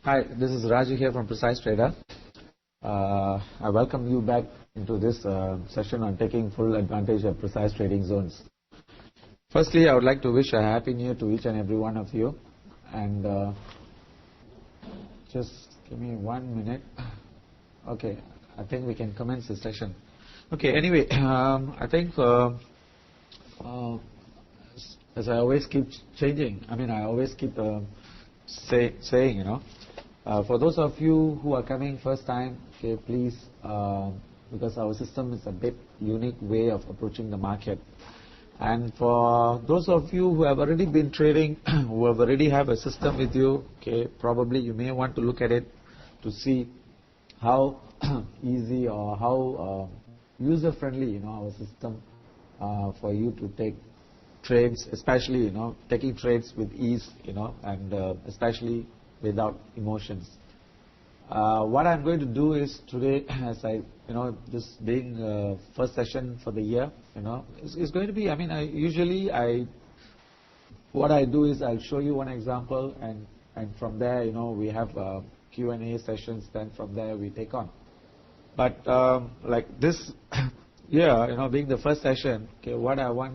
Hi, this is Raju here from Precise Trader. I welcome you back into this session on taking full advantage of precise trading zones. Firstly, I would like to wish a happy new year to each and every one of you. And just give me 1 minute. Okay, I think we can commence the session. Okay, anyway, I think as I always keep changing, I always keep saying, you know, for those of you who are coming first time, okay, please, because our system is a bit unique way of approaching the market. And for those of you who have already been trading, who have already have a system with you, okay, probably you may want to look at it to see how easy or how user-friendly, you know, our system for you to take trades, especially, you know, taking trades with ease, you know, and especially without emotions. What I'm going to do is today, as I, you know, this being first session for the year, you know, it's going to be, what I do is I'll show you one example, and from there, you know, we have Q&A sessions. Then from there we take on. But like this year, you know, being the first session, okay, what I want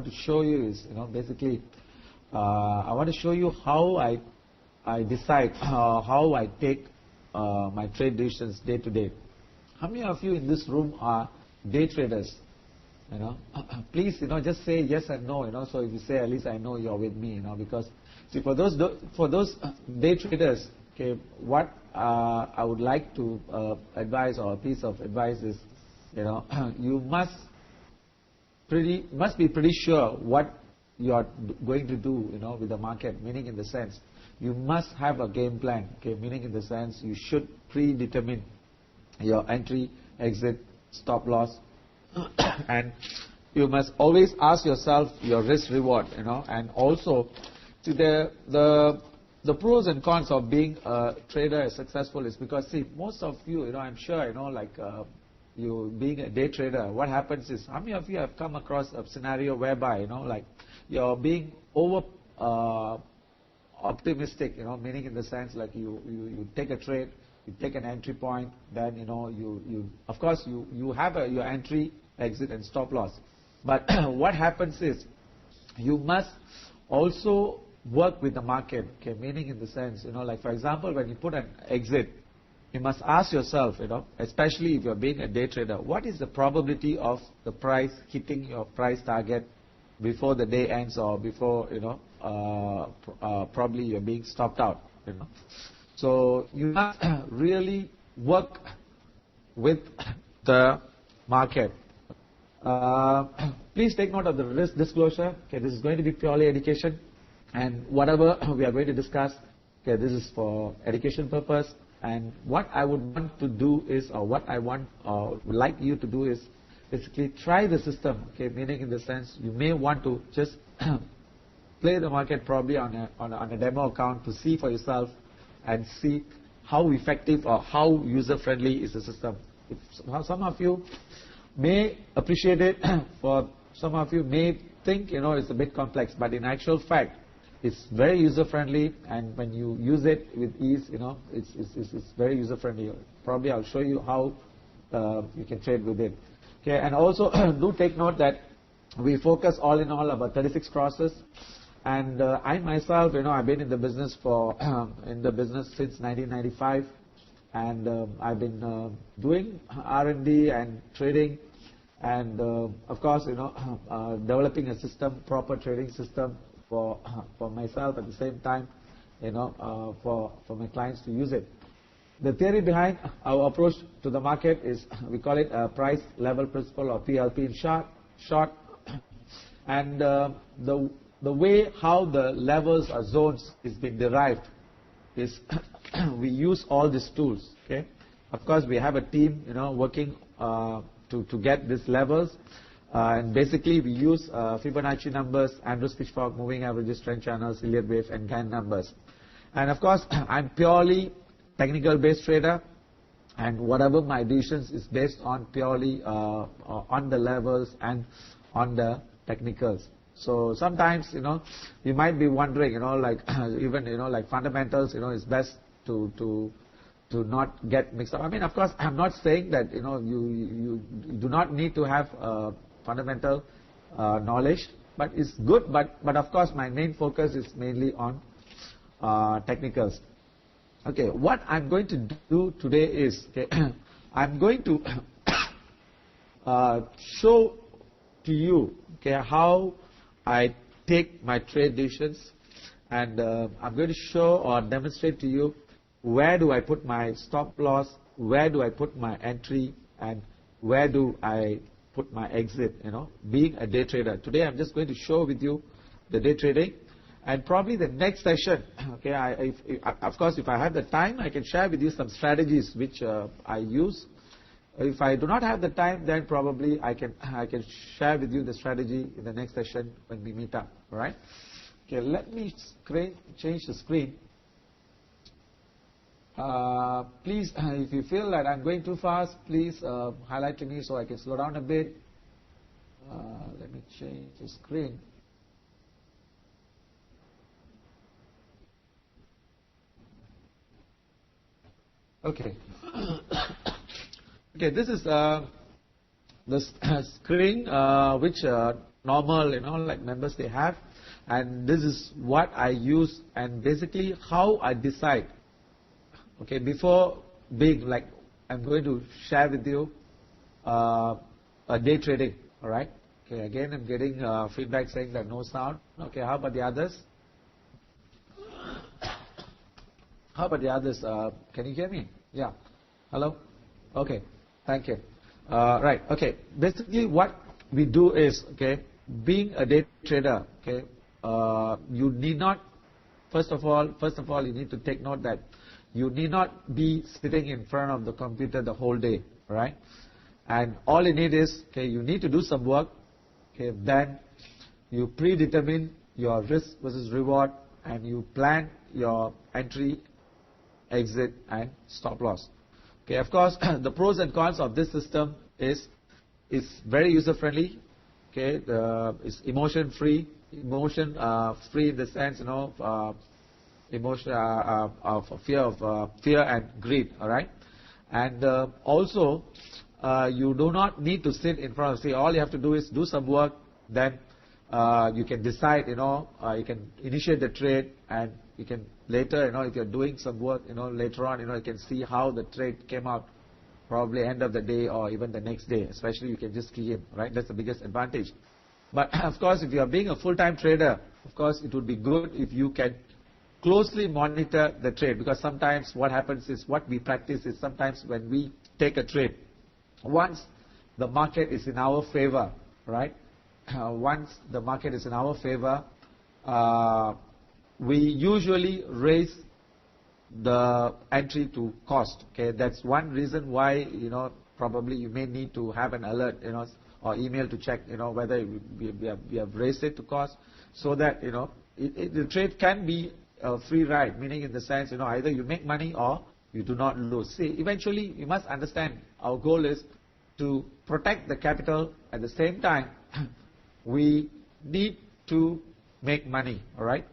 to show you is, you know, basically, I want to show you how I decide how I take my trade decisions day to day. How many of you in this room are day traders? You know, please, you know, just say yes and no. You know, so if you say, at least I know you're with me. You know, because see, for those day traders, okay, what I would like to advise, or a piece of advice is, you know, you must be pretty sure what you are going to do, you know, with the market. Meaning, in the sense, you must have a game plan. Okay, meaning in the sense, you should predetermine your entry, exit, stop loss, and you must always ask yourself your risk reward. You know, and also, see, the pros and cons of being a trader successful is because, see, most of you, you know, I'm sure, you know, like you being a day trader, what happens is, how many of you have come across a scenario whereby, you know, like you're being over optimistic, you know, meaning in the sense, like you take a trade, you take an entry point, then, you know, you of course you have your entry, exit, and stop loss. But what happens is, you must also work with the market. Okay, meaning in the sense, you know, like for example, when you put an exit, you must ask yourself, you know, especially if you're being a day trader, what is the probability of the price hitting your price target before the day ends, or before, you know, probably you're being stopped out, you know. So you must really work with the market. Please take note of the risk disclosure. Okay, this is going to be purely education, and whatever we are going to discuss, okay, this is for education purpose. And what I would want to do is, or what I want or would like you to do is, basically try the system. Okay, meaning in the sense, you may want to just play the market probably on a demo account to see for yourself and see how effective or how user friendly is the system. If some of you may appreciate it, for some of you may think, you know, it's a bit complex, but in actual fact, it's very user friendly, and when you use it with ease, you know, it's very user friendly. Probably I'll show you how you can trade with it. Okay, and also do take note that we focus all in all about 36 crosses, and I myself, you know, I've been in the business since 1995, and I've been doing R&D and trading, and of course, you know, developing a system, proper trading system for myself, at the same time, you know, for my clients to use it. The theory behind our approach to the market is, we call it a price level principle, or PLP in short. And the way how the levels or zones is being derived is we use all these tools. Okay, of course we have a team, you know, working to get these levels, and basically we use Fibonacci numbers, Andrews Pitchfork, moving averages, trend channels, Elliott wave, and Gann numbers. And of course, I'm purely technical based trader, and whatever my decisions is based on purely on the levels and on the technicals. So sometimes, you might be wondering, like even, like fundamentals, it's best to not get mixed up. I mean, of course, I'm not saying that, you do not need to have fundamental knowledge, but it's good. But of course, my main focus is mainly on technicals. Okay, what I'm going to do today is, I'm going to show to you, how I take my trade decisions, and I'm going to show or demonstrate to you where do I put my stop loss, where do I put my entry, and where do I put my exit, being a day trader. Today I'm just going to show with you the day trading, and probably the next session, of course, if I have the time, I can share with you some strategies which I use. If I do not have the time, then probably I can share with you the strategy in the next session when we meet up. All right? Okay, let me change the screen. Please, if you feel that I'm going too fast, please highlight to me so I can slow down a bit. Let me change the screen. Okay. Okay, this is the screen which normal, like members they have, and this is what I use and basically how I decide. Okay, before being like, I'm going to share with you a day trading. All right. Okay, again I'm getting feedback saying that no sound. Okay, how about the others? How about the others? Can you hear me? Yeah. Hello? Okay. Thank you. Right. Okay. Basically, what we do is, being a day trader, you need not, first of all, you need to take note that you need not be sitting in front of the computer the whole day, right? And all you need is, you need to do some work, then you predetermine your risk versus reward, and you plan your entry, exit, and stop loss. Okay, of course, the pros and cons of this system is very user friendly. Okay, it's emotion free in the sense, emotion of fear and greed. All right, and also you do not need to sit in front of. See, all you have to do is do some work, then you can decide. You can initiate the trade, and you can later, if you're doing some work, later on, you can see how the trade came out, probably end of the day or even the next day. Especially, you can just key in, right? That's the biggest advantage. But of course, if you are being a full-time trader, of course, it would be good if you can closely monitor the trade, because sometimes what happens is, what we practice is, sometimes when we take a trade, once the market is in our favor, right? Once the market is in our favor, we usually raise the entry to cost. Okay, that's one reason why, probably you may need to have an alert, or email to check, whether we have raised it to cost, so that, the trade can be a free ride, meaning in the sense, either you make money or you do not lose. See, eventually you must understand our goal is to protect the capital. At the same time, we need to make money. All right.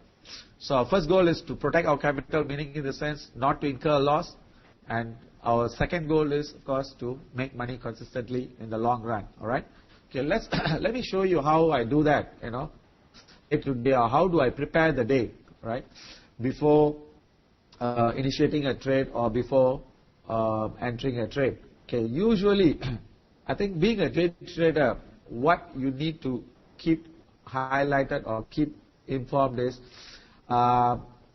So our first goal is to protect our capital, meaning in the sense not to incur a loss, and our second goal is, of course, to make money consistently in the long run. All right. Okay. Let me show you how I do that. Today, or how do I prepare the day, right, before initiating a trade or before entering a trade. Okay. Usually, I think being a day trader, what you need to keep highlighted or keep informed is,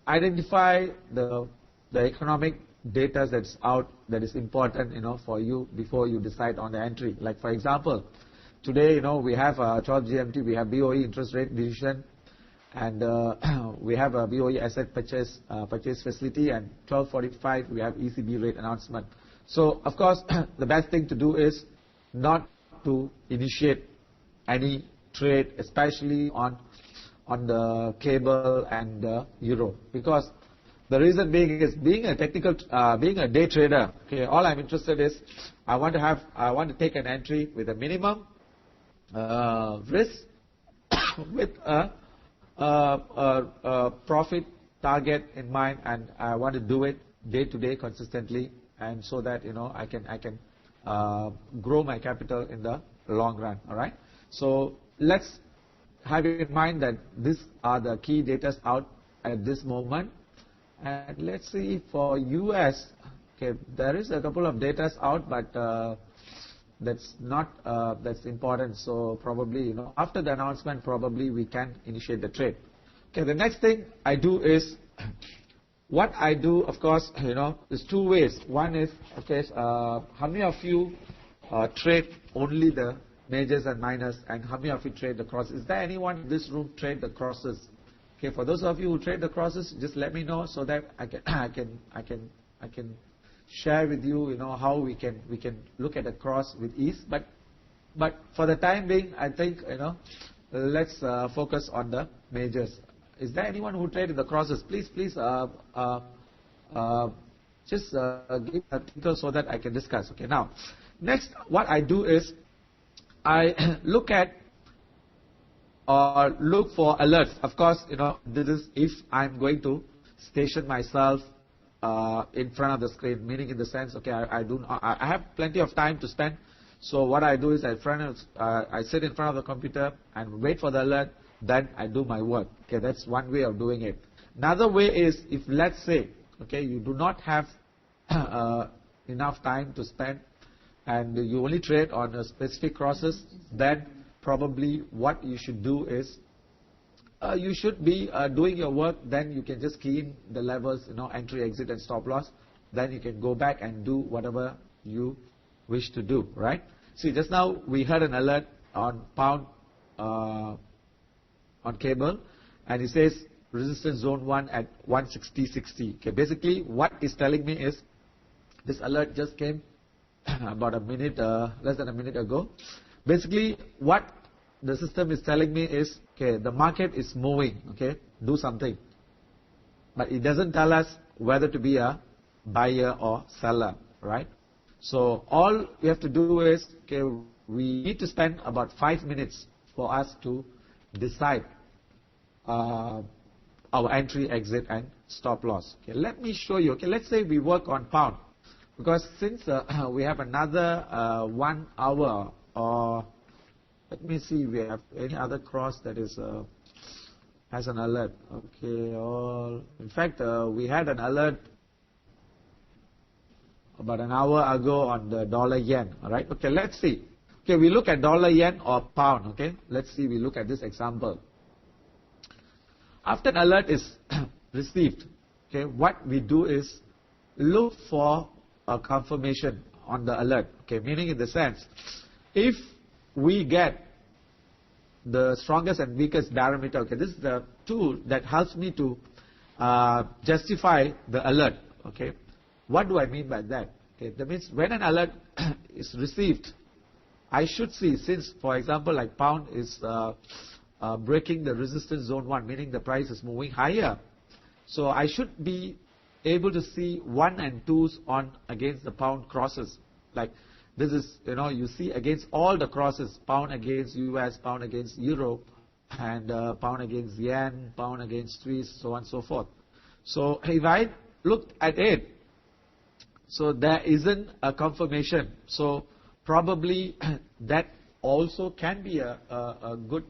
identify the economic data that's out that is important, for you before you decide on the entry. Like, for example, today, we have 12 GMT, we have BOE interest rate decision, and we have a BOE asset purchase facility, and 12:45 we have ECB rate announcement. So, of course, the best thing to do is not to initiate any trade, especially on the cable and the euro, because the reason being is, being a day trader. Okay, all I'm interested is, I want to take an entry with a minimum risk with a profit target in mind, and I want to do it day to day consistently, and so that I can grow my capital in the long run. All right. So let's have in mind that these are the key data out at this moment. And let's see for US. Okay, there is a couple of data out, but that's not that's important. So probably after the announcement, probably we can initiate the trade. Okay, the next thing I do is what I do. Of course, there's two ways. One is, okay, how many of you trade only the majors and minors, and how many of you trade the crosses? Is there anyone in this room trade the crosses? Okay, for those of you who trade the crosses, just let me know so that I can share with you, how we can look at a cross with ease. But for the time being, I think let's focus on the majors. Is there anyone who traded the crosses? Please just give a title so that I can discuss. Okay, now next what I do is I look at or look for alerts. Of course, this is if I'm going to station myself in front of the screen, meaning in the sense, okay, I have plenty of time to spend. So what I do is I sit in front of the computer and wait for the alert. Then I do my work. Okay, that's one way of doing it. Another way is if, let's say, okay, you do not have enough time to spend and you only trade on a specific crosses, then probably what you should do is you should be doing your work. Then you can just key in the levels, entry, exit, and stop loss. Then you can go back and do whatever you wish to do. Right? See, just now we had an alert on pound on cable, and it says resistance zone 1 at 160.60. Okay, basically what it's telling me is this alert just came about a minute, less than a minute ago. Basically, what the system is telling me is, okay, the market is moving, okay, do something. But it doesn't tell us whether to be a buyer or seller, right? So all we have to do is, okay, we need to spend about 5 minutes for us to decide our entry, exit, and stop loss. Okay, let me show you. Okay, let's say we work on pound, because since we have another 1 hour, or let me see if we have any other cross that is has an alert. Okay, in fact we had an alert about an hour ago on the dollar yen. All right. Okay, let's see. Okay, we look at dollar yen or pound. Okay, let's see. We look at this example. After an alert is received, okay, what we do is look for a confirmation on the alert. Okay, meaning in the sense, if we get the strongest and weakest barometer, okay, this is the tool that helps me to justify the alert. Okay, what do I mean by that? Okay, that means when an alert is received, I should see, since for example like pound is breaking the resistance zone 1, meaning the price is moving higher, so I should be able to see 1 and 2s on against the pound crosses. Like this is, you see against all the crosses, pound against US, pound against euro, and pound against yen, pound against Swiss, so on and so forth. So if I look at it, so there isn't a confirmation, so probably that also can be a good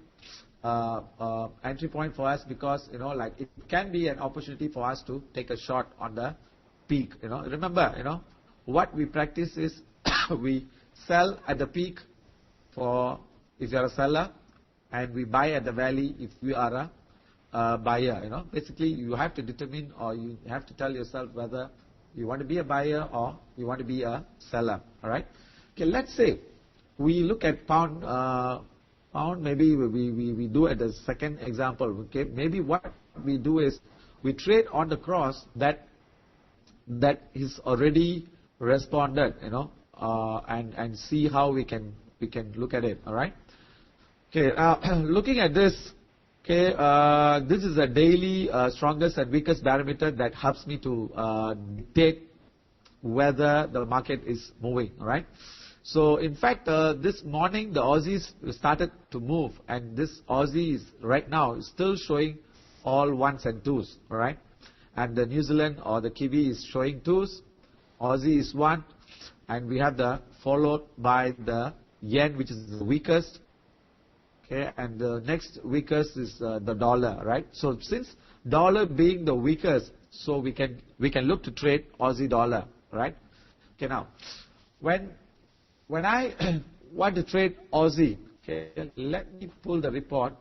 entry point for us, because like it can be an opportunity for us to take a shot on the peak. Remember, what we practice is we sell at the peak for if you are a seller, and we buy at the valley if you are a buyer. Basically you have to determine, or you have to tell yourself whether you want to be a buyer or you want to be a seller. All right. Okay, let's say we look at pound. Maybe we do at the second example. Okay, maybe what we do is we trade on the cross that is already responded, and see how we can look at it. All right. Okay, looking at this. Okay, this is a daily strongest and weakest barometer that helps me to dictate whether the market is moving. All right. So in fact, this morning the Aussies started to move, and this Aussie is right now still showing all ones and twos, all right? And the New Zealand or the Kiwi is showing twos, Aussie is one, and we have the followed by the yen, which is the weakest, okay, and the next weakest is the dollar, right? So since dollar being the weakest, so we can look to trade Aussie dollar, right? Okay, now when I want to trade Aussie, okay, let me pull the report.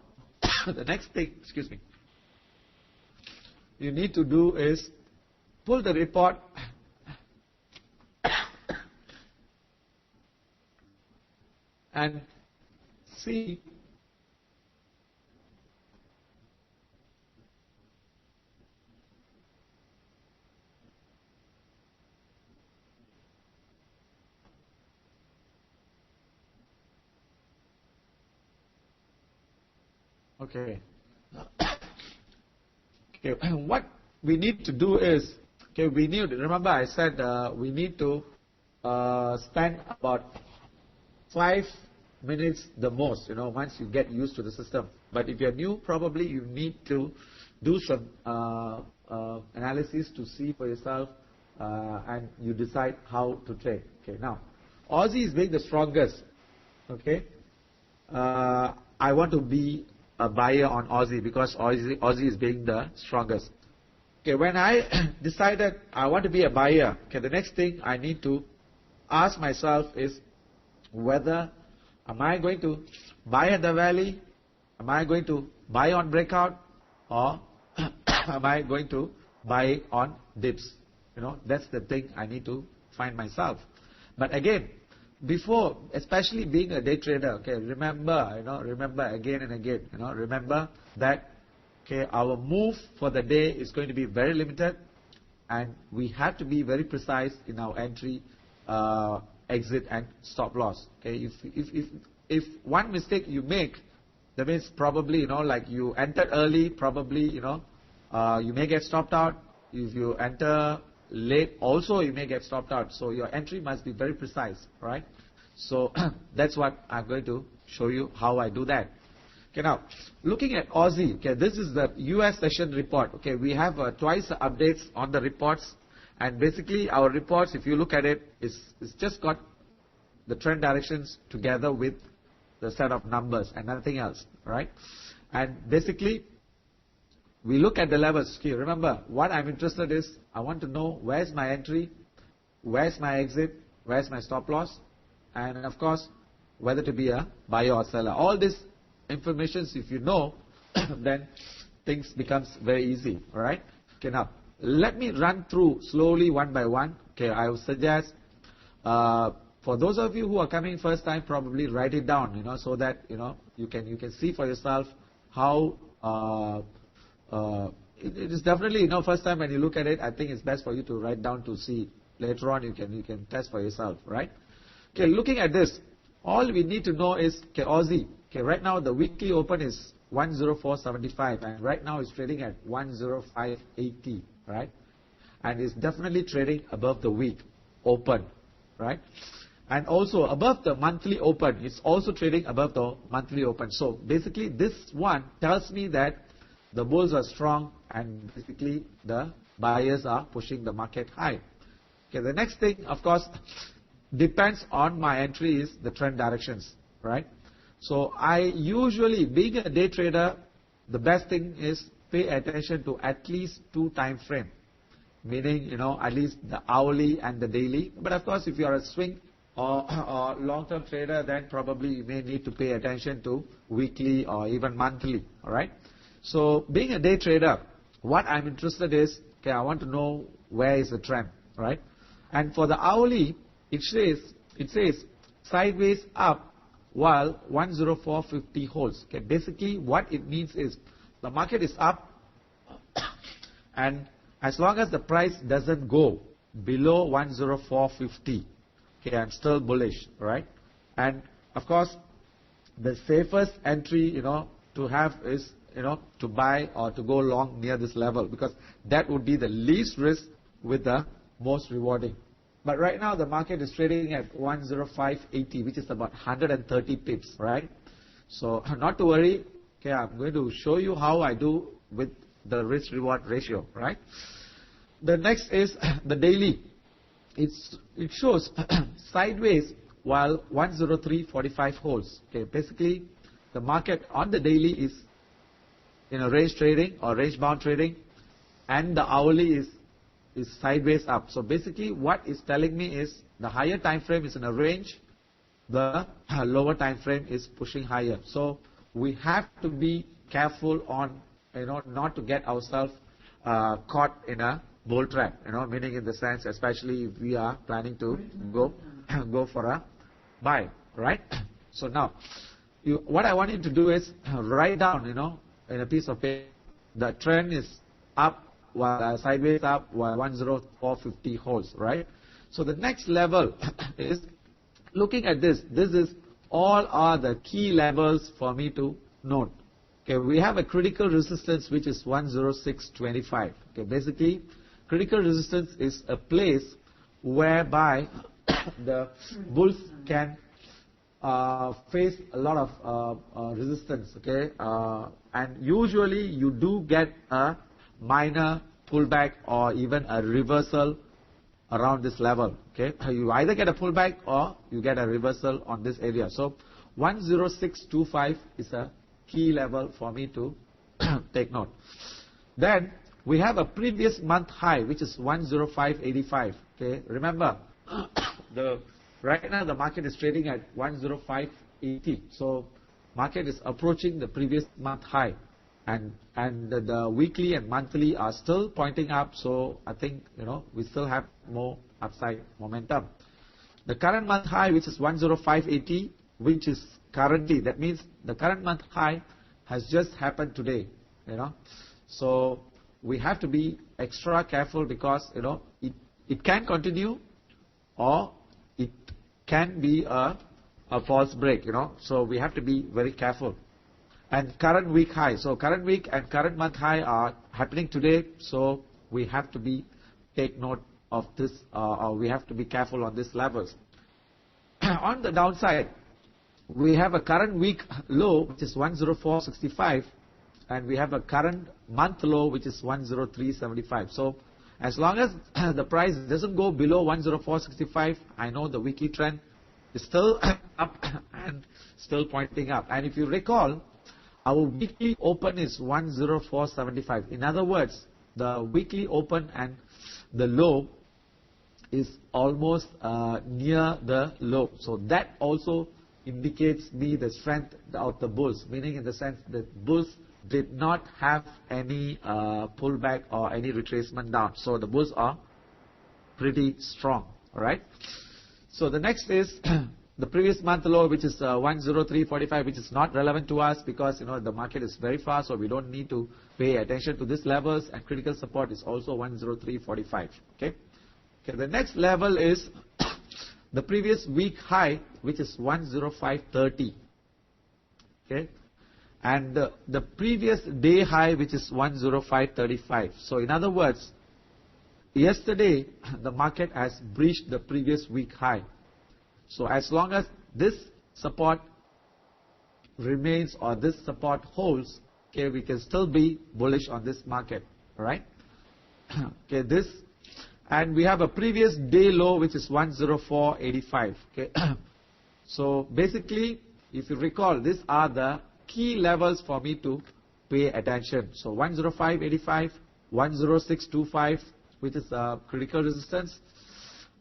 The next thing, excuse me, you need to do is pull the report and see okay. Okay, what we need to do is, okay, remember I said we need to spend about 5 minutes the most, once you get used to the system. But if you're new, probably you need to do some analysis to see for yourself, and you decide how to trade. Okay, now Aussie is being the strongest. Okay, I want to be a buyer on Aussie because Aussie is being the strongest. Okay, when I decided I want to be a buyer, okay, the next thing I need to ask myself is whether am I going to buy at the valley, am I going to buy on breakout, or am I going to buy on dips? That's the thing I need to find myself. But again, before, especially being a day trader, okay, remember again and again, remember that, okay, our move for the day is going to be very limited, and we have to be very precise in our entry, exit, and stop loss. Okay, if one mistake you make, that means probably, like you entered early, probably, you may get stopped out. If you enter late, also you may get stopped out. So your entry must be very precise, right? So that's what I'm going to show you how I do that. Okay, now looking at Aussie, okay, this is the US session report. Okay, we have twice updates on the reports, and basically our reports, if you look at it, it's just got the trend directions together with the set of numbers and nothing else, right? And basically we look at the levels. Okay, remember what I'm interested is I want to know where's my entry, where's my exit, where's my stop loss, and of course whether to be a buyer or seller. All this information, if you know, then things becomes very easy. All right. Okay, now let me run through slowly one by one. Okay, I would suggest for those of you who are coming first time, probably write it down, so that you can see for yourself how it is definitely, first time when you look at it, I think it's best for you to write down to see. Later on you can test for yourself, right? Okay, looking at this, all we need to know is, okay, Aussie. Okay, right now the weekly open is 104.75, and right now it's trading at 105.80, right? And it's definitely trading above the week open, right? And also above the monthly open, it's also trading above the monthly open. So basically this one tells me that the bulls are strong, and basically the buyers are pushing the market high. Okay, the next thing, of course, depends on my entry is the trend directions, right? So I usually, being a day trader, the best thing is pay attention to at least 2 time frame, meaning, at least the hourly and the daily. But of course, if you are a swing or long-term trader, then probably you may need to pay attention to weekly or even monthly, all right? So being a day trader, what I'm interested is, okay, I want to know where is the trend, right? And for the hourly, it says sideways up while 104.50 holds. Okay, basically what it means is the market is up, and as long as the price doesn't go below 104.50, okay, I'm still bullish, right? And of course, the safest entry, to have is, to buy or to go long near this level, because that would be the least risk with the most rewarding. But right now the market is trading at 105.80, which is about 130 pips, right? So not to worry. Okay, I'm going to show you how I do with the risk-reward ratio, right? The next is the daily. It shows sideways while 103.45 holds. Okay, basically the market on the daily is in a range trading or range bound trading, and the hourly is sideways up. So basically what it's telling me is the higher time frame is in a range, the lower time frame is pushing higher. So we have to be careful on, not to get ourselves caught in a bull trap, meaning in the sense, especially if we are planning to go for a buy, right? So now, what I want you to do is write down, in a piece of paper, the trend is up, while sideways up, while 104.50 holds, right? So the next level is looking at this. This is all are the key levels for me to note. Okay, we have a critical resistance which is 106.25. Okay, basically, critical resistance is a place whereby the bulls can face a lot of resistance. Okay, and usually you do get a minor pullback or even a reversal around this level. Okay, you either get a pullback or you get a reversal on this area. So 106.25 is a key level for me to take note. Then we have a previous month high which is 105.85. Okay, remember right now the market is trading at 105.80. So market is approaching the previous month high, and the weekly and monthly are still pointing up. So I think we still have more upside momentum. The current month high, which is 105.80, which is currently, that means the current month high has just happened today. So we have to be extra careful because it can continue or it can be a false break. So we have to be very careful. And current week high. So current week and current month high are happening today. So we have to take note of this, or we have to be careful on these levels. On the downside, we have a current week low which is 104.65, and we have a current month low which is 103.75. So as long as the price doesn't go below 104.65, I know the weekly trend is still up and still pointing up. And if you recall, our weekly open is 104.75. In other words, the weekly open and the low is almost near the low. So that also indicates me the strength of the bulls, meaning in the sense that bulls did not have any pullback or any retracement down. So the bulls are pretty strong. All right. So the next is the previous month low, which is 103.45, which is not relevant to us because the market is very fast, so we don't need to pay attention to these levels. And critical support is also 103.45. Okay. Okay. The next level is the previous week high, which is 105.30. Okay. And the previous day high, which is 105.35. So in other words, yesterday the market has breached the previous week high. So as long as this support remains or this support holds, okay, we can still be bullish on this market. All right. Okay, and we have a previous day low which is 104.85. Okay. So basically, if you recall, these are the key levels for me to pay attention. So 105.85, 106.25, which is critical resistance,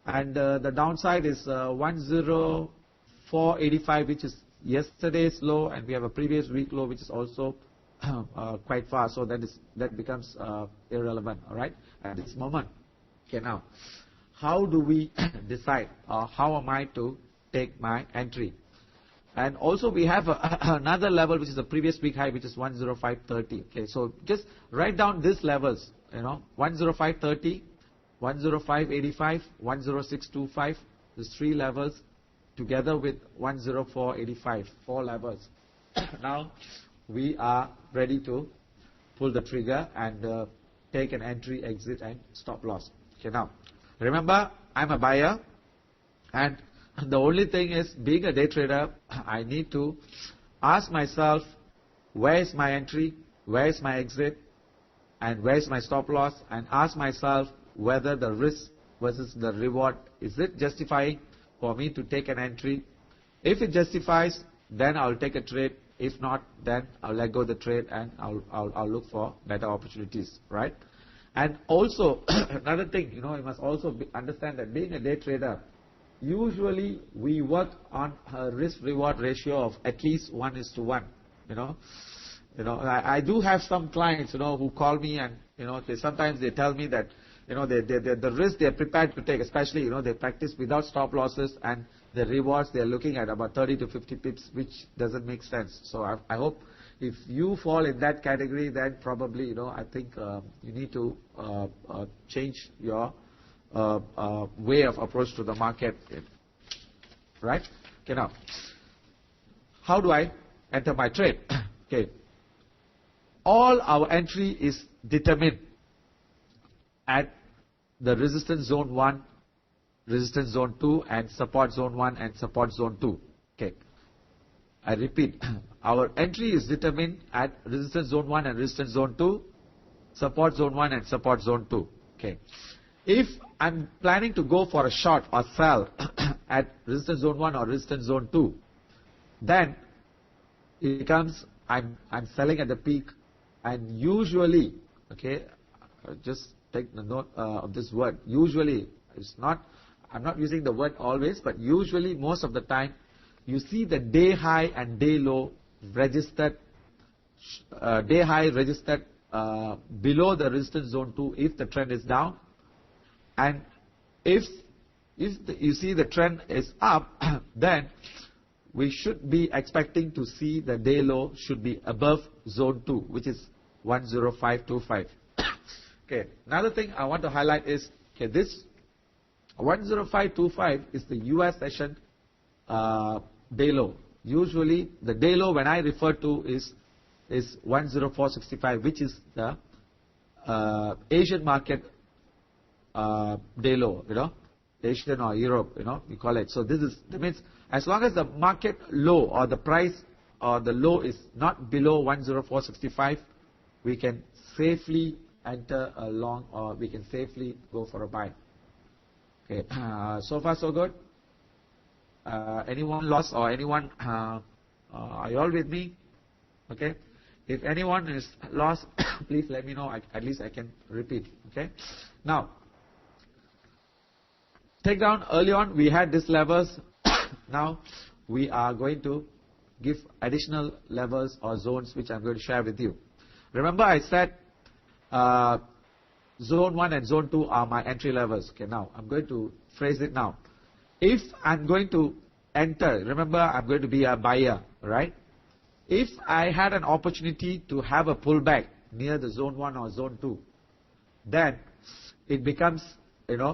and the downside is 104.85, which is yesterday's low, and we have a previous week low which is also quite far. So that becomes irrelevant. All right, at this moment. Okay, now how do we decide, or how am I to take my entry? And also we have another level which is the previous week high, which is 105.30. Okay, so just write down these levels. 105.30, 105.85, 106.25. These three levels together with 104.85. 4 levels. Now we are ready to pull the trigger and take an entry, exit, and stop loss. Okay, now Remember, I'm a buyer, and the only thing is, being a day trader, I need to ask myself, where is my entry, where is my exit, and where is my stop loss, and ask myself whether the risk versus the reward, is it justifying for me to take an entry? If it justifies, then I'll take a trade. If not, then I'll let go of the trade and I'll look for better opportunities, right? And also, another thing, you must also understand that being a day trader, usually we work on a risk-reward ratio of at least 1:1. I do have some clients, who call me and, sometimes they tell me that, the risk they're prepared to take, especially, they practice without stop losses, and the rewards they're looking at about 30 to 50 pips, which doesn't make sense. So I hope if you fall in that category, then probably, I think you need to change your way of approach to the market, right? Okay, now, how do I enter my trade? Okay, all our entry is determined at the resistance zone 1, resistance zone 2, and support zone 1 and support zone 2. Okay, I repeat, our entry is determined at resistance zone 1 and resistance zone 2, support zone 1 and support zone 2. Okay, if I'm planning to go for a short or sell at resistance zone 1 or resistance zone 2, then it becomes I'm selling at the peak, and usually, okay, just take the note of this word. Usually, I'm not using the word always, but usually most of the time, you see the day high and day low registered, day high registered below the resistance zone 2 if the trend is down, and if you see the trend is up, then we should be expecting to see the day low should be above zone 2, which is 10525. Okay, another thing I want to highlight is, okay, this 10525 is the US session day low. Usually the day low when I refer to is 10465, which is the Asian market day low, Asian or Europe, we call it. So that means as long as the market low or the price or the low is not below 10465, we can safely enter a long, or we can safely go for a buy. Okay, so far so good. Anyone lost or anyone, are you all with me? Okay, if anyone is lost, please let me know, at least I can repeat. Okay, now, take down early on, we had these levels. Now, we are going to give additional levels or zones which I'm going to share with you. Remember I said zone 1 and zone 2 are my entry levels. Okay, now I'm going to phrase it now. If I'm going to enter, remember I'm going to be a buyer, right? If I had an opportunity to have a pullback near the zone 1 or zone 2, then it becomes,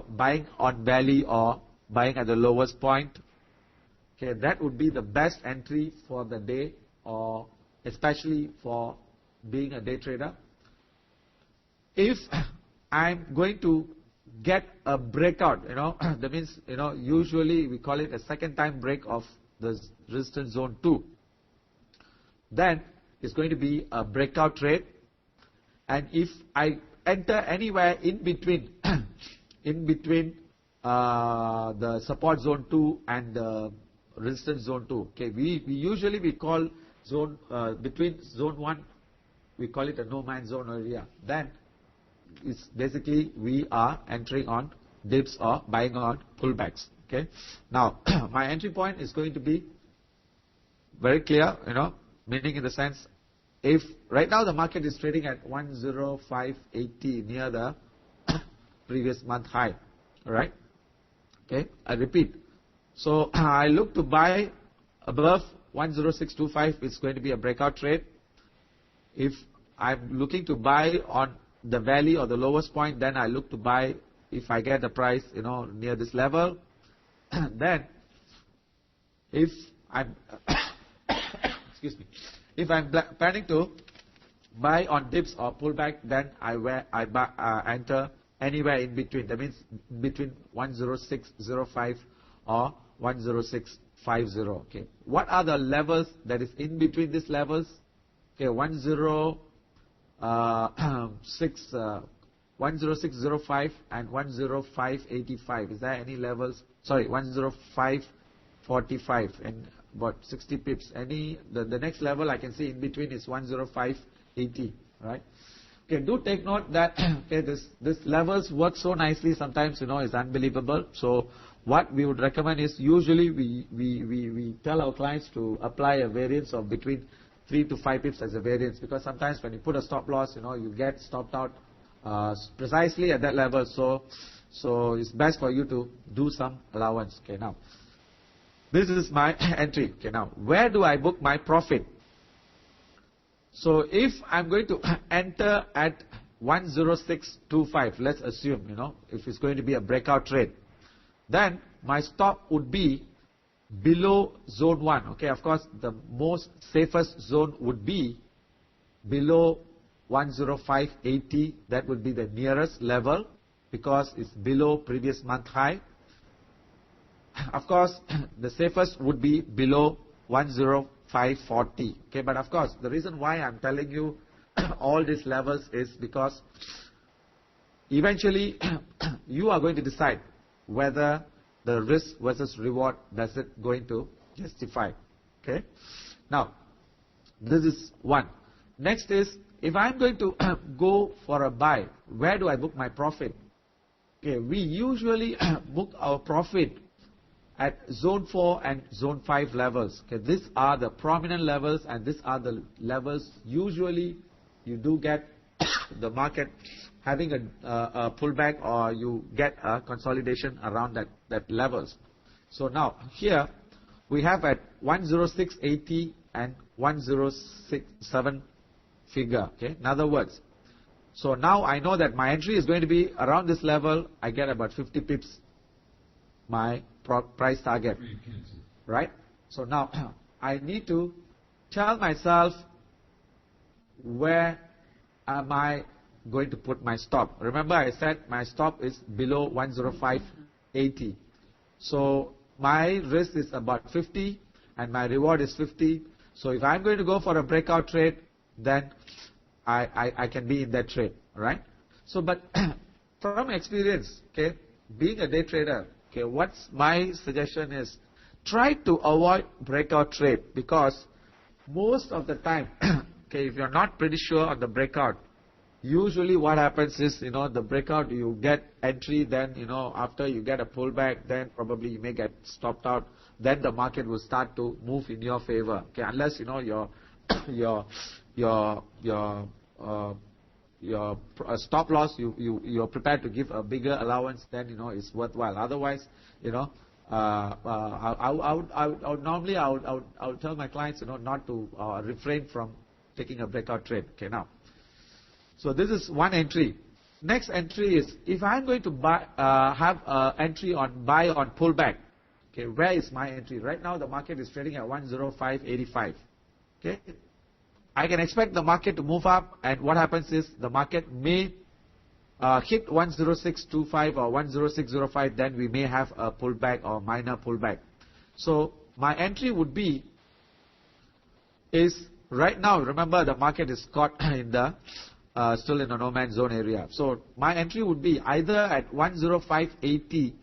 buying on belly or buying at the lowest point. Okay, that would be the best entry for the day, or especially for being a day trader. If I'm going to get a breakout, that means, usually we call it a second time break of the resistance zone 2, then it's going to be a breakout trade. And if I enter anywhere in between, the support zone 2 and the resistance zone 2, okay, we usually call zone, between zone 1, we call it a no man's zone area. Then it's basically we are entering on dips or buying on pullbacks. Okay, now my entry point is going to be very clear, meaning in the sense, if right now the market is trading at 10580 near the previous month high, all right? Okay, I repeat. So I look to buy above 10625. It's going to be a breakout trade. If I'm looking to buy on the valley or the lowest point, then I look to buy if I get the price, near this level. Then, if I'm excuse me, if I'm planning to buy on dips or pullback, then I enter anywhere in between. That means between 106.05 or 106.50. Okay. What are the levels that is in between these levels? Okay, 106.05 and 105.85. Is there any levels? Sorry, 105.45 and about 60 pips. The next level I can see in between is 105.80. Right? Okay, do take note that okay, this levels work so nicely. Sometimes it's unbelievable. So what we would recommend is usually we tell our clients to apply a variance of between 3 to 5 pips as a variance, because sometimes when you put a stop loss, you get stopped out precisely at that level. So it's best for you to do some allowance. Okay, now this is my entry. Okay, now where do I book my profit? So if I'm going to enter at 106.25, let's assume, if it's going to be a breakout trade, then my stop would be below zone 1. Okay, of course, the most safest zone would be below 105.80. That would be the nearest level because it's below previous month high. Of course, the safest would be below 105.40. Okay, but of course, the reason why I'm telling you all these levels is because eventually you are going to decide whether the risk versus reward does it going to justify. Okay. Now, this is one. Next is, if I'm going to go for a buy, where do I book my profit? Okay, we usually book our profit at zone 4 and zone 5 levels. Okay, these are the prominent levels, and these are the levels usually you do get the market having a pullback, or you get a consolidation around that levels. So now here we have at 106.80 and 106.7 figure. Okay, in other words, so now I know that my entry is going to be around this level. I get about 50 pips my price target, right? So now I need to tell myself where am I going to put my stop. Remember, I said my stop is below 105.80. So my risk is about 50 and my reward is 50. So if I'm going to go for a breakout trade, then I can be in that trade, right? So, but from experience, okay, being a day trader, okay, what's my suggestion is try to avoid breakout trade, because most of the time, okay, if you're not pretty sure on the breakout, usually what happens is, the breakout, you get entry, then, after you get a pullback, then probably you may get stopped out, then the market will start to move in your favor, okay, unless, your stop loss, you're prepared to give a bigger allowance, then, it's worthwhile. Otherwise, I would normally tell my clients, not to refrain from taking a breakout trade. Okay, now. So this is one entry. Next entry is, if I'm going to buy, have entry on buy on pullback. Okay, where is my entry? Right now the market is trading at 105.85. Okay, I can expect the market to move up, and what happens is the market may hit 106.25 or 106.05. Then we may have a pullback or minor pullback. So my entry would be is right now. Remember, the market is caught in the still in a no man's zone area. So my entry would be either at 105.80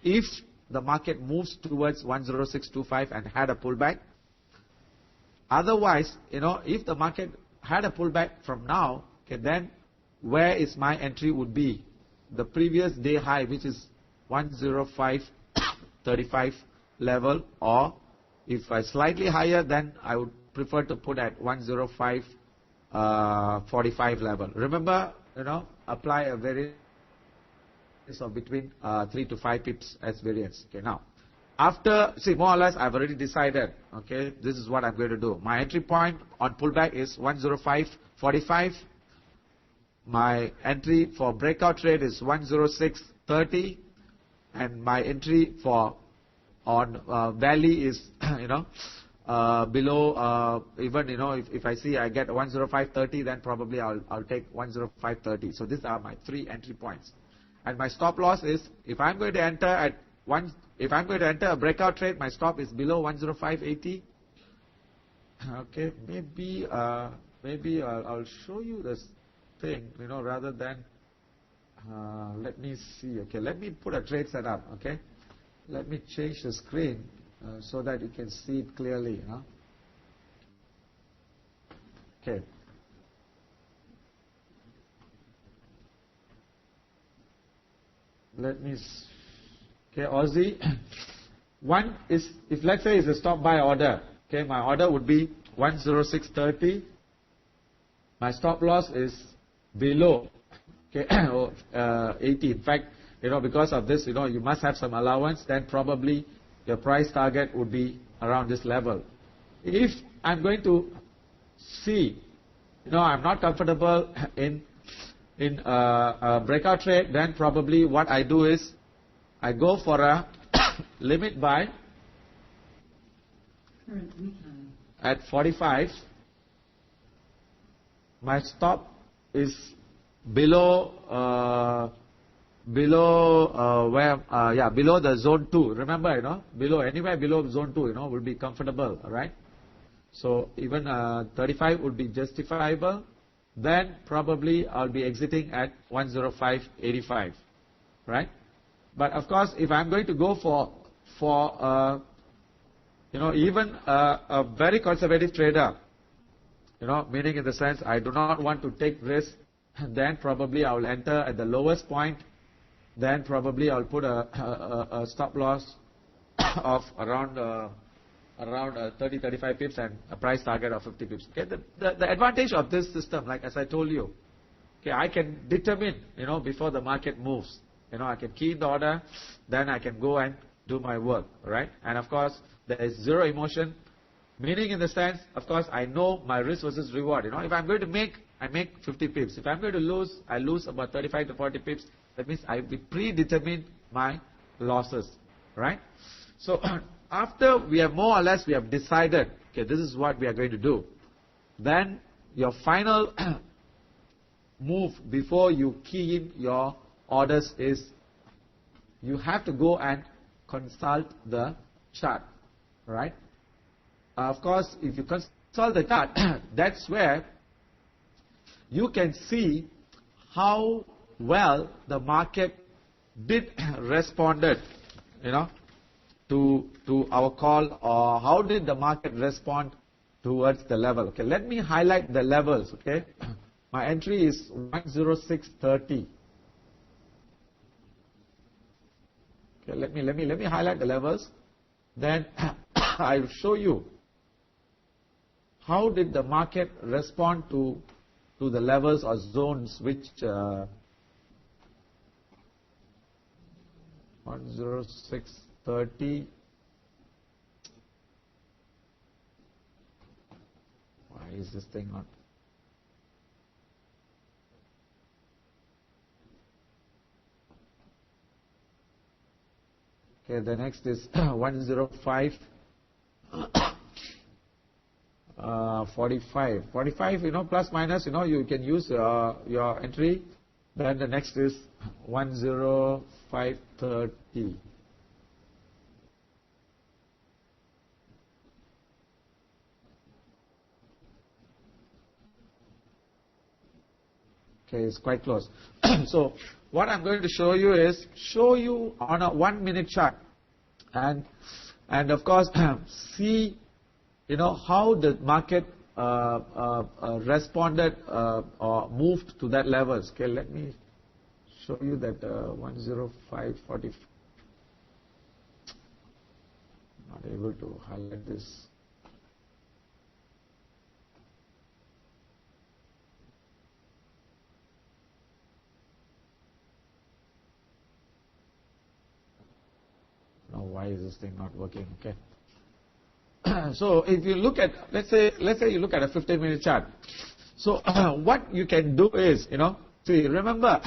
if the market moves towards 106.25 and had a pullback. Otherwise, if the market had a pullback from now, okay, then where is my entry would be the previous day high, which is 105.35 level, or if I slightly higher, then I would prefer to put at 105.45 level. Remember, apply a variance of between 3 to 5 pips as variance. Okay, now after, see, more or less I've already decided, okay, this is what I'm going to do. My entry point on pullback is 105.45. My entry for breakout trade is 106.30, and my entry for on valley is below even if I see I get 105.30, then probably I'll take 105.30. So these are my 3 entry points. and my stop loss is, if I'm going to enter at if I'm going to enter a breakout trade, my stop is below 105.80. Okay, maybe I'll show you this thing, rather than let me see. Okay, let me put a trade setup. Okay, let me change the screen so that you can see it clearly. Okay. Let me. Okay, Aussie. One is, if let's say it's a stop buy order. Okay, my order would be 106.30. My stop loss is below 80. In fact, because of this, you must have some allowance. Then probably your price target would be around this level. If I'm going to see, I'm not comfortable in a breakout trade, then probably what I do is I go for a limit buy at 45. My stop is below below the zone 2. Remember, anywhere below zone 2, will be comfortable, right? So even 35 would be justifiable. Then probably I'll be exiting at 105.85, right? But of course, if I'm going to go for even a very conservative trader, meaning in the sense I do not want to take risk, then probably I will enter at the lowest point. Then probably I'll put a stop loss of around 30-35 pips and a price target of 50 pips. Okay, the advantage of this system, like as I told you, okay, I can determine, before the market moves. I can key in the order, then I can go and do my work, right? And of course, there is zero emotion, meaning in the sense, of course, I know my risk versus reward. If I'm going to make, I make 50 pips. If I'm going to lose, I lose about 35 to 40 pips. That means I will predetermine my losses, right? So after we have more or less, we have decided, okay, this is what we are going to do. Then your final move before you key in your orders is you have to go and consult the chart, right? Of course, if you consult the chart, that's where you can see how well the market did responded, to our call, or how did the market respond towards the level. Okay, let me highlight the levels. Okay, my entry is 106.30. Okay, let me highlight the levels. Then I'll show you how did the market respond to the levels or zones which 106.30. Why is this thing not? Okay, the next is 105. 45, plus minus, you can use your entry. Then the next is 105.30. Okay, it's quite close. So what I'm going to show you is on a 1 minute chart, and of course see how the market responded or moved to that levels. Okay, let me show you that 105.40. Not able to highlight this. Now why is this thing not working? Okay. So if you look at, let's say you look at a 15-minute chart. So what you can do is, see, remember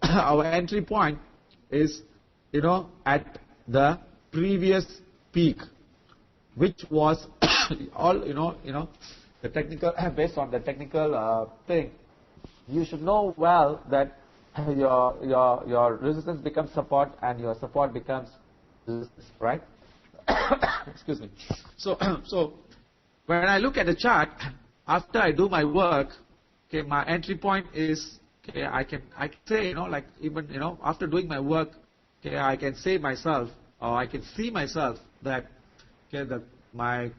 our entry point is, at the previous peak, which was all, the technical, based on the technical thing, you should know well that your resistance becomes support and your support becomes resistance, right? Excuse me. So when I look at the chart, after I do my work, okay, my entry point is, okay, I can say, like even, after doing my work, okay, I can say myself, or I can see myself that, okay, my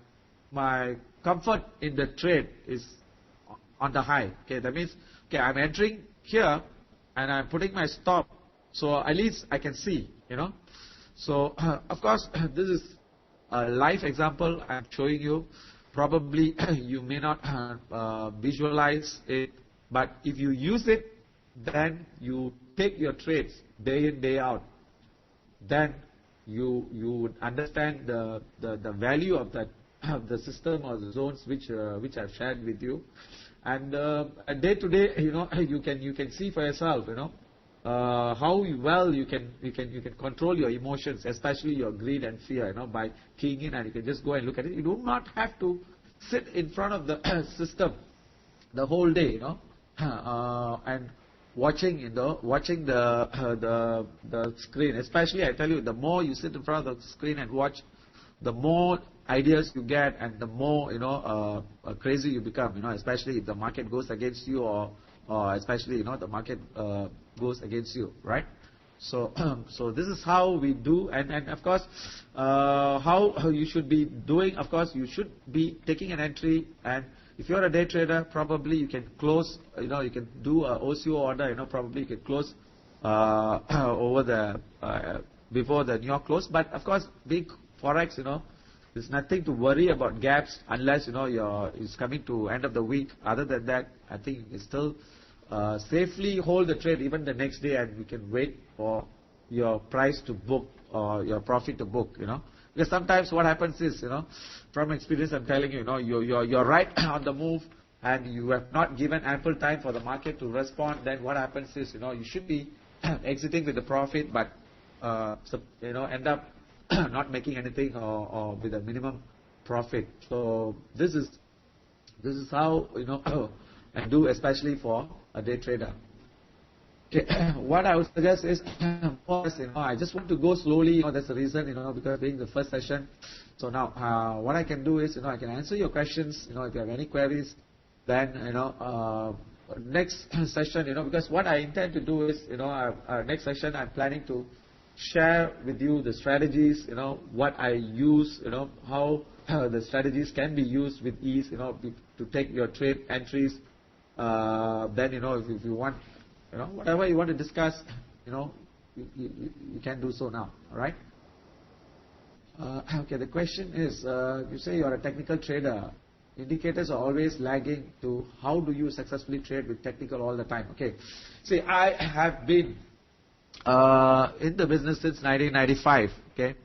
comfort in the trade is on the high. Okay, that means, okay, I'm entering here and I'm putting my stop, so at least I can see, So of course, this is a live example I'm showing you. Probably you may not visualize it, but if you use it, then you take your trades day in, day out, then you would understand the value of that the system or the zones which I've shared with you. And day to day, you can see for yourself, how well you can control your emotions, especially your greed and fear, by keying in, and you can just go and look at it. You do not have to sit in front of the system the whole day, and watching the screen. Especially, I tell you, the more you sit in front of the screen and watch, the more ideas you get, and the more crazy you become. Especially if the market goes against you, or especially the market goes against you, right? So so this is how we do, and of course how you should be doing. Of course, you should be taking an entry, and if you're a day trader, probably you can close. You can do a OCO order. Probably you can close over the before the New York close. But of course, big forex, there's nothing to worry about gaps unless it's coming to end of the week. Other than that, I think it's still safely hold the trade even the next day, and we can wait for your price to book or your profit to book. Because sometimes what happens is, from experience, I'm telling you, you're right on the move, and you have not given ample time for the market to respond. Then what happens is, you should be exiting with the profit, but end up not making anything, or with a minimum profit. So this is how I do, especially for a day trader. Okay, what I would suggest is, I just want to go slowly. That's the reason, because being the first session. So now, what I can do is, I can answer your questions. If you have any queries, then next session, because what I intend to do is, next session I'm planning to share with you the strategies, what I use, how the strategies can be used with ease, to take your trade entries. Then, if you want, whatever you want to discuss, you can do so now. All right. Okay. The question is, you say you are a technical trader. Indicators are always lagging. To how do you successfully trade with technical all the time? Okay. See, I have been in the business since 1995. Okay.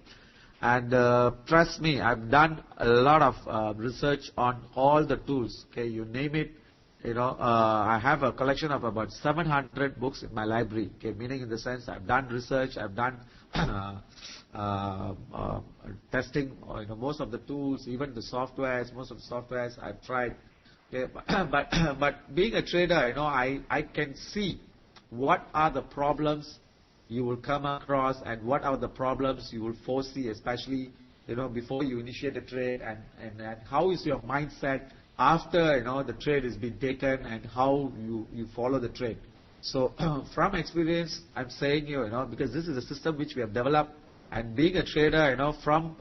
And trust me, I've done a lot of research on all the tools. Okay, you name it. I have a collection of about 700 books in my library. Okay, meaning in the sense I've done research, I've done testing. Most of the tools, even the softwares, most of the softwares I've tried. Okay, but being a trader, I can see what are the problems you will come across, and what are the problems you will foresee, especially before you initiate a trade, and how is your mindset after the trade has been taken, and how you follow the trade. So from experience, I'm saying because this is a system which we have developed, and being a trader, from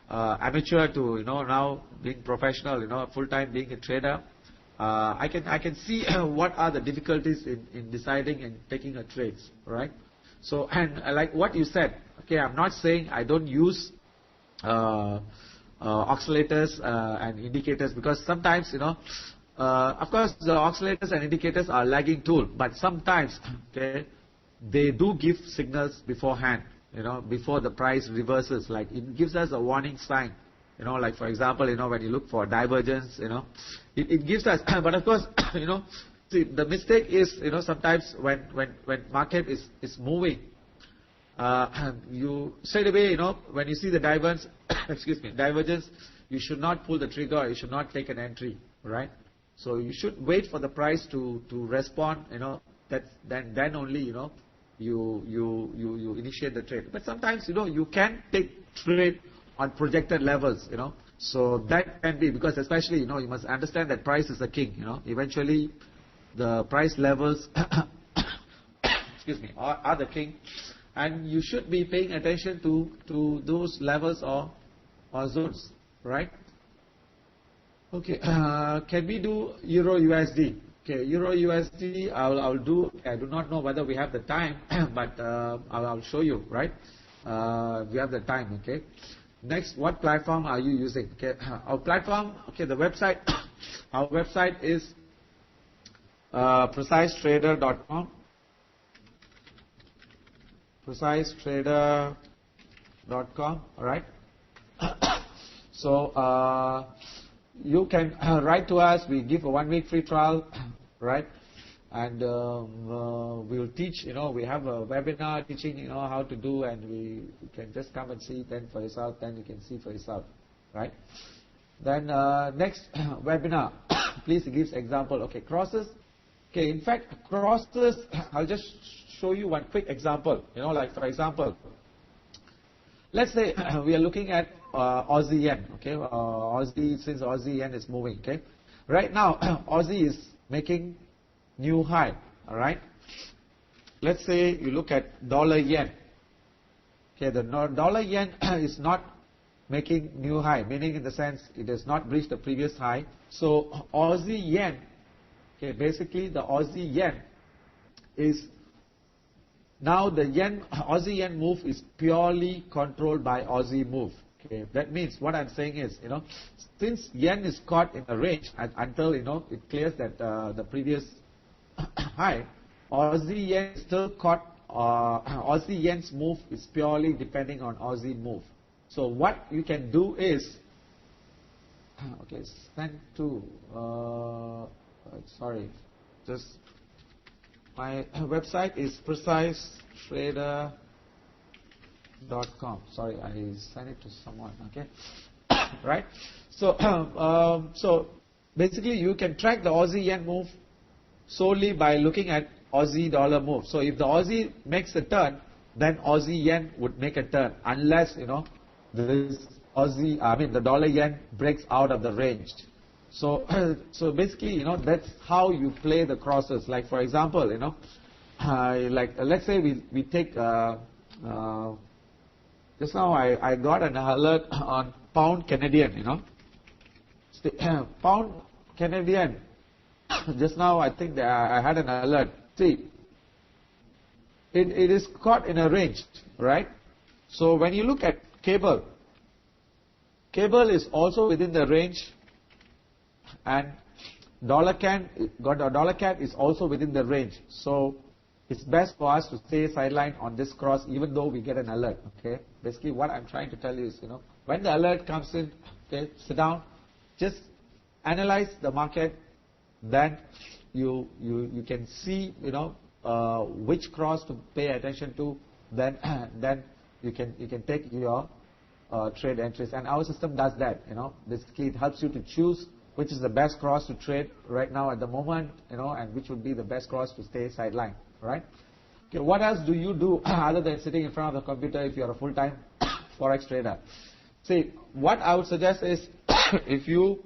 amateur to now being professional, full time being a trader, I can see what are the difficulties in deciding and taking a trades, right? So, and like what you said, okay, I'm not saying I don't use oscillators and indicators, because sometimes, of course, the oscillators and indicators are lagging tool, but sometimes, okay, they do give signals beforehand, before the price reverses. Like it gives us a warning sign, like for example, when you look for divergence, it gives us. But of course, see, the mistake is, sometimes when market is moving, you straight away, when you see the divergence, divergence, you should not pull the trigger, or you should not take an entry, right? So you should wait for the price to respond, then only you initiate the trade. But sometimes you can take trade on projected levels, so that can be, because especially you must understand that price is the king. Eventually the price levels excuse me, are the king, and you should be paying attention to those levels or zones, right? Okay, can we do Euro USD? Okay, Euro USD, I'll do. I do not know whether we have the time, but I'll show you, right? We have the time. Okay. Next, what platform are you using? Okay, our platform. Okay, the website. Our website is precisetrader.com. Precisetrader.com. All right. So you can write to us. We give a 1 week free trial, right? And we'll teach. We have a webinar teaching how to do, and you can just come and see then for yourself. Then you can see for yourself, right? Then next webinar, please give example. Okay, crosses. Okay, in fact, crosses. I'll just show you one quick example. Like for example, let's say we are looking at Aussie yen. Okay, since Aussie yen is moving. Okay, right now Aussie is making new high. All right. Let's say you look at dollar yen. Okay, the dollar yen is not making new high, meaning in the sense it has not breached the previous high. So Aussie yen. Okay, basically the Aussie yen is now the Aussie yen move is purely controlled by Aussie move. Okay, that means what I'm saying is, since yen is caught in a range until it clears that the previous high, Aussie yen is still caught. Aussie yen's move is purely depending on Aussie move. So what you can do is, okay, send to. Sorry, just my website is precisetrader.com. Sorry, I sent it to someone. Okay, right. So so basically you can track the Aussie yen move solely by looking at Aussie dollar move. So if the Aussie makes a turn, then Aussie yen would make a turn, unless this the dollar yen breaks out of the range. So so basically that's how you play the crosses. Like for example like let's say we take just now I got an alert on pound Canadian. Pound Canadian. Just now I think that I had an alert. See, it is caught in a range, right? So when you look at cable is also within the range, and dollar CAD is also within the range. So it's best for us to stay sideline on this cross, even though we get an alert. Okay. Basically, what I'm trying to tell you is, when the alert comes in, okay, sit down, just analyze the market. Then you can see which cross to pay attention to. Then you can take your trade entries, and our system does that. Basically it helps you to choose which is the best cross to trade right now at the moment, and which would be the best cross to stay sideline, right? Okay, what else do you do other than sitting in front of the computer if you are a full-time forex trader? See, what I would suggest is if you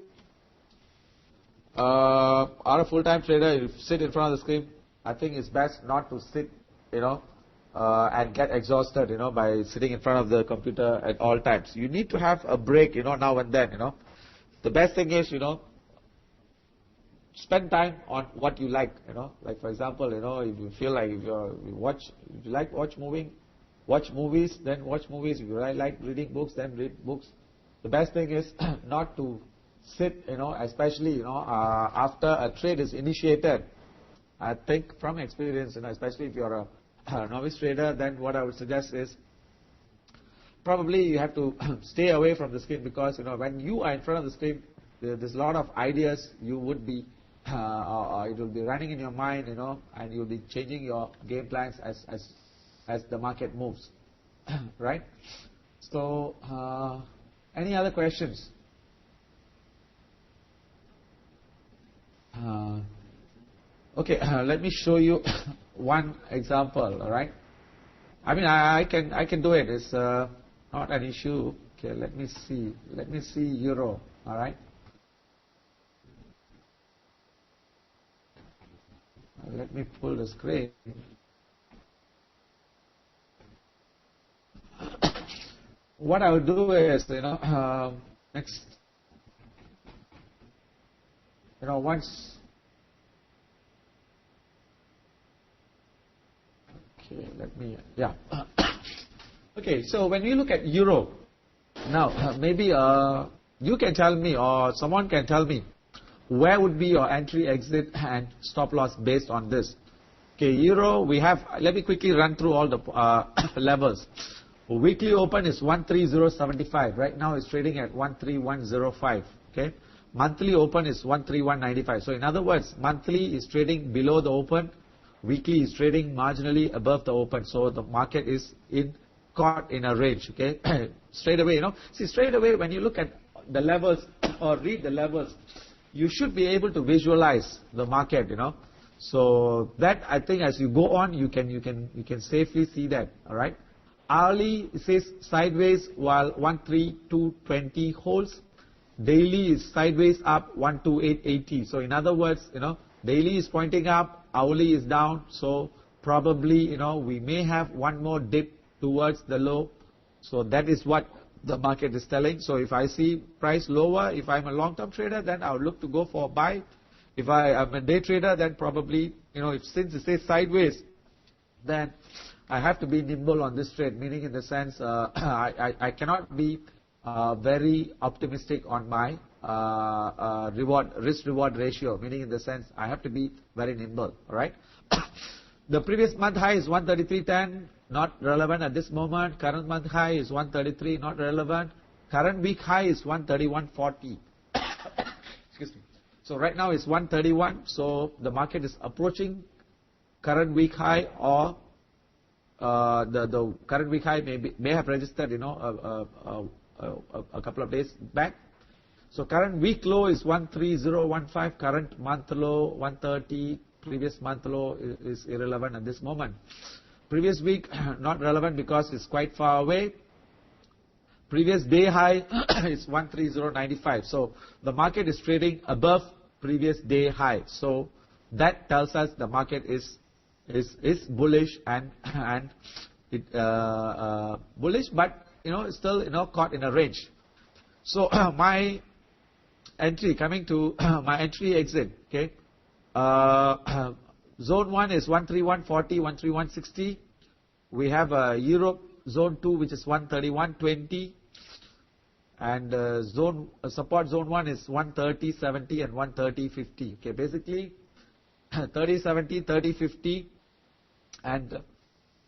are a full-time trader, you sit in front of the screen, I think it's best not to sit, and get exhausted, by sitting in front of the computer at all times. You need to have a break, now and then, The best thing is, spend time on what you like, Like for example, if you feel like if you like watch movies, then watch movies. If you like reading books, then read books. The best thing is not to sit, especially, after a trade is initiated. I think from experience, especially if you're a novice trader, then what I would suggest is probably you have to stay away from the screen, because when you are in front of the screen, there's a lot of ideas you would be it will be running in your mind, and you'll be changing your game plans as the market moves, right? So any other questions? Okay, let me show you one example. All right. I mean, I can do it. It's not an issue. Okay, let me see. Let me see euro. All right. Let me pull the screen. What I will do is, next, once. Okay, let me, yeah. Okay, so when we look at euro, now maybe you can tell me or someone can tell me where would be your entry, exit and stop loss based on this. Okay, euro, we have, let me quickly run through all the levels. Weekly open is 130.75. Right now it's trading at 131.05. Okay, monthly open is 131.95. So in other words, monthly is trading below the open. Weekly is trading marginally above the open, so the market is caught in a range. Okay, straight away, see straight away when you look at the levels or read the levels, you should be able to visualize the market. So that I think as you go on, you can safely see that. All right, hourly it says sideways while 13220 holds. Daily is sideways up 12880. So in other words, daily is pointing up. Hourly is down, so probably we may have one more dip towards the low. So that is what the market is telling. So if I see price lower, if I'm a long-term trader, then I would look to go for a buy. If I am a day trader, then probably since it says sideways, then I have to be nimble on this trade. Meaning in the sense I cannot be very optimistic on my risk-reward ratio, meaning in the sense I have to be very nimble. All right. The previous month high is 133.10, not relevant at this moment. Current month high is 133, not relevant. Current week high is 131.40. Excuse me. So right now it's 131. So the market is approaching current week high, or the current week high may have registered a couple of days back. So current week low is 13015, current month low 130, previous month low is irrelevant at this moment. Previous week not relevant because it's quite far away. Previous day high is 13095. So the market is trading above previous day high. So that tells us the market is bullish and bullish, but still caught in a range. So my entry, coming to my entry exit, okay, zone 1 is 131.40, 131.60. We have Europe zone 2, which is 131.20, and support zone 1 is 130.70 and 130.50. Okay, basically 30.70, 30.50 and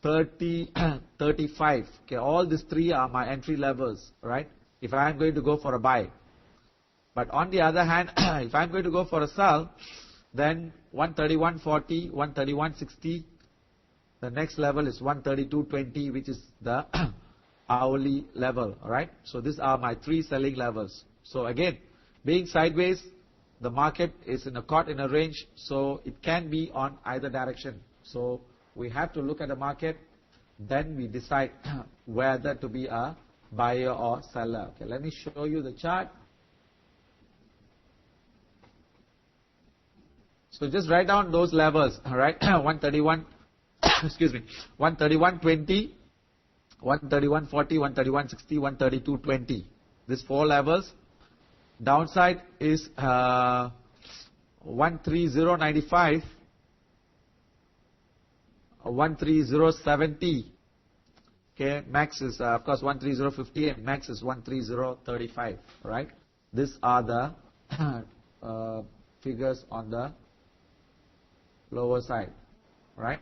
30.35. Okay, all these three are my entry levels, right? If I am going to go for a buy. But on the other hand, if I'm going to go for a sell, then 131.40, 131.60, the next level is 132.20, which is the hourly level. All right. So these are my three selling levels. So again, being sideways, the market is caught in a range, so it can be on either direction. So we have to look at the market, then we decide whether to be a buyer or seller. Okay, let me show you the chart. So just write down those levels, all right? 131, excuse me, 131.20, 131.40, 131.60, 132.20. These four levels. Downside is 130.95, 130.70. Okay, max is of course 130.50 and max is 130.35. Right? These are the figures on the lower side. Right?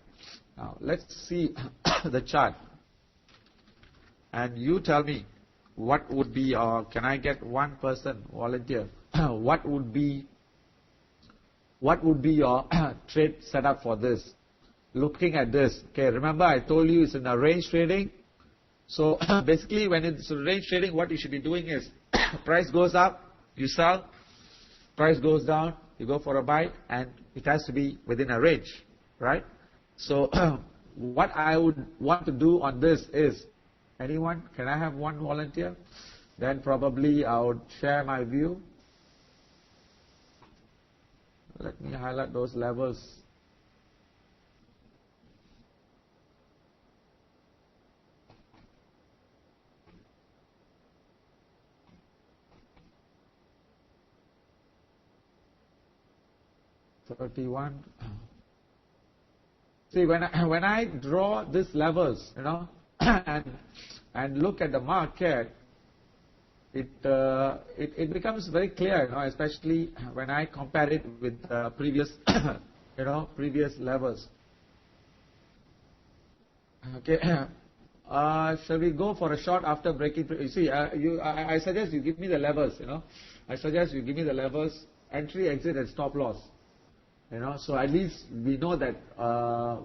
Now let's see the chart, and you tell me what would be, or can I get one person volunteer? What would be your trade setup for this? Looking at this, okay. Remember, I told you it's in a range trading. So basically, when it's range trading, what you should be doing is price goes up, you sell. Price goes down, you go for a buy, and it has to be within a range, right? So what I would want to do on this is, anyone, can I have one volunteer? Then probably I would share my view. Let me highlight those levels. $31. See, when I draw these levels, and look at the market, it becomes very clear, especially when I compare it with previous, previous levels. Okay, shall we go for a short after breaking? You see, I suggest you give me the levels. I suggest you give me the levels, entry, exit, and stop loss. So at least we know that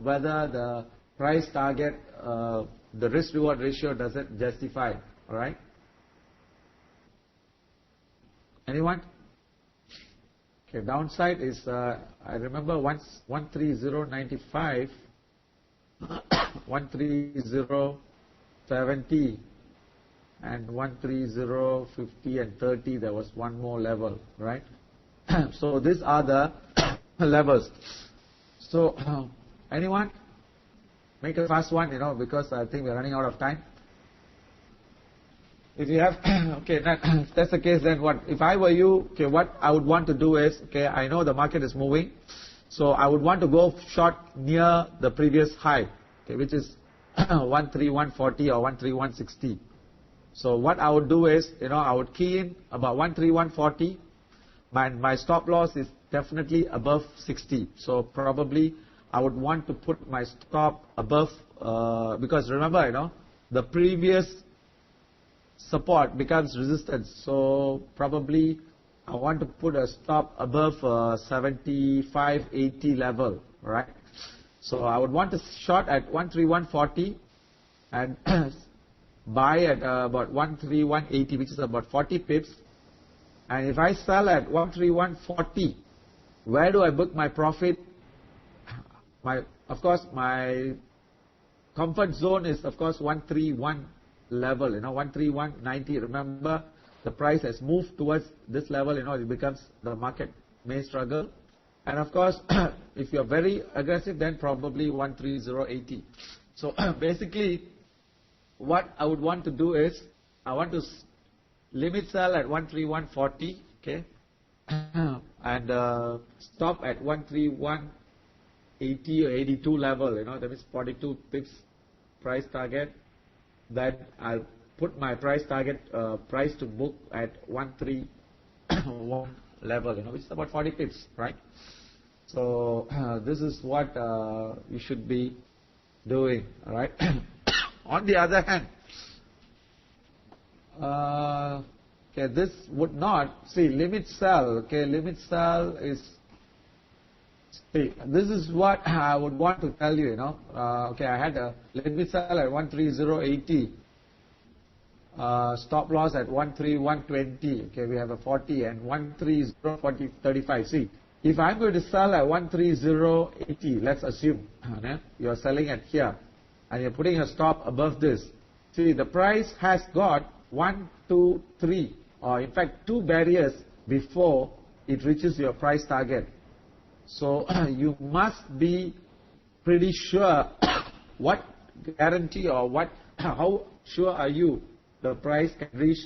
whether the price target, the risk reward ratio doesn't justify. All right. Anyone? Okay, downside is, I remember once 130.95, 130.70, and 130.50 and 30, there was one more level, right? So these are the levels. So, anyone? Make a fast one, because I think we're running out of time. If you have, okay, if that's the case, then what? If I were you, okay, what I would want to do is, okay, I know the market is moving, so I would want to go short near the previous high, okay, which is 131.40 or 131.60. So what I would do is, I would key in about 131.40. My stop loss is definitely above 60. So probably I would want to put my stop above, because remember, the previous support becomes resistance. So probably I want to put a stop above 75.80 level, right? So I would want to short at 131.40 and buy at about 131.80, which is about 40 pips. And if I sell at 131.40, where do I book my profit? Of course, my comfort zone is, of course, 131 level, 131.90. Remember, the price has moved towards this level, it becomes, the market may struggle. And of course, if you're very aggressive, then probably 130.80. So basically, what I would want to do is, I want to limit sell at 131.40, okay, and stop at 131.80 or 82 level, that means 42 pips price target. Then I'll put my price target, price to book at 131 level, which is about 40 pips, right? So this is what you should be doing, all right? On the other hand, okay, this would not, see, limit sell, okay, limit sell is, see, this is what I would want to tell you, okay, I had a limit sell at 130.80, stop loss at 131.20, okay, we have a 40 and 130.35. See, if I'm going to sell at 130.80, let's assume you're selling at here and you're putting a stop above this. See, the price has got 1, 2, 3, or in fact 2 barriers before it reaches your price target. So you must be pretty sure what guarantee or how sure are you the price can reach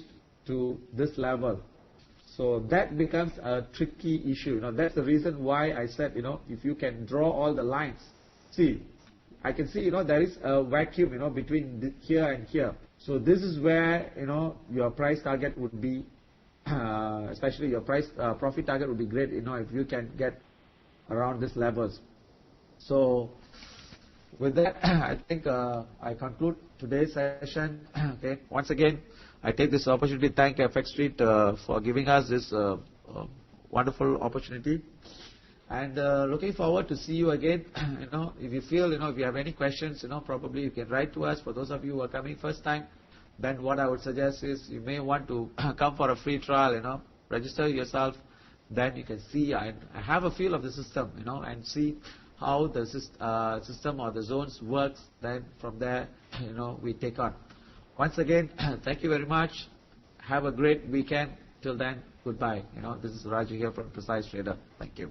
to this level. So that becomes a tricky issue. That's the reason why I said, if you can draw all the lines. See, I can see, there is a vacuum, between here and here. So this is where, your price target would be, especially your profit target would be great, if you can get around these levels. So with that, I think I conclude today's session. Okay. Once again, I take this opportunity to thank FX Street for giving us this wonderful opportunity. And looking forward to see you again. If you feel, if you have any questions, probably you can write to us. For those of you who are coming first time, then what I would suggest is you may want to come for a free trial, register yourself, then you can see and have a feel of the system, and see how the system or the zones works. Then from there, we take on. Once again, thank you very much. Have a great weekend. Till then, goodbye. This is Raju here from Precise Trader. Thank you.